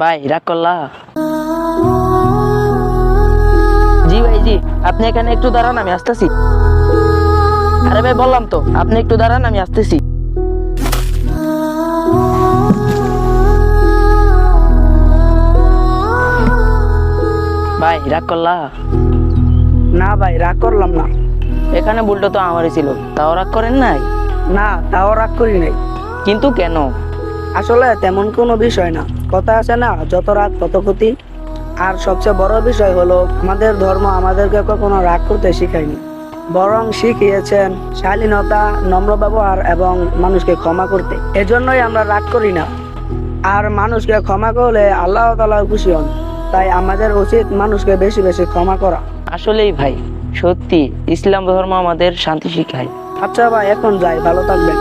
ভাই রাগ করলা? জি ভাই জি, আপনি এখানে একটু দাঁড়ান, আমি আসতেছি। আরে ভাই বললাম তো, আপনি একটু দাঁড়ান, আমি আসতেছি। ভাই রাগ করলা? না ভাই, রাগ করলাম না। এখানে ভুলটা তো আমারই ছিল, তাও রাগ করেন নাই? না, তাও রাগ করি নাই। কিন্তু কেন? আসলে তেমন কোনো বিষয় না। কথা আছে না, যত রাগ তত ক্ষতি। আর সবচেয়ে বড় বিষয় হলো, আমাদের ধর্ম আমাদেরকে কখনো রাগ করতে শিখায়নি, বরং শিখিয়েছেন শালীনতা, নম্র ব্যবহার এবং মানুষকে ক্ষমা করতে। এজন্যই আমরা রাগ করি না। আর মানুষকে ক্ষমা করলে আল্লাহ তাআলা খুশি হন। তাই আমাদের উচিত মানুষকে বেশি বেশি ক্ষমা করা। আসলেই ভাই, সত্যি ইসলাম ধর্ম আমাদের শান্তি শিখায়। আচ্ছা ভাই, এখন যাই, ভালো থাকবেন।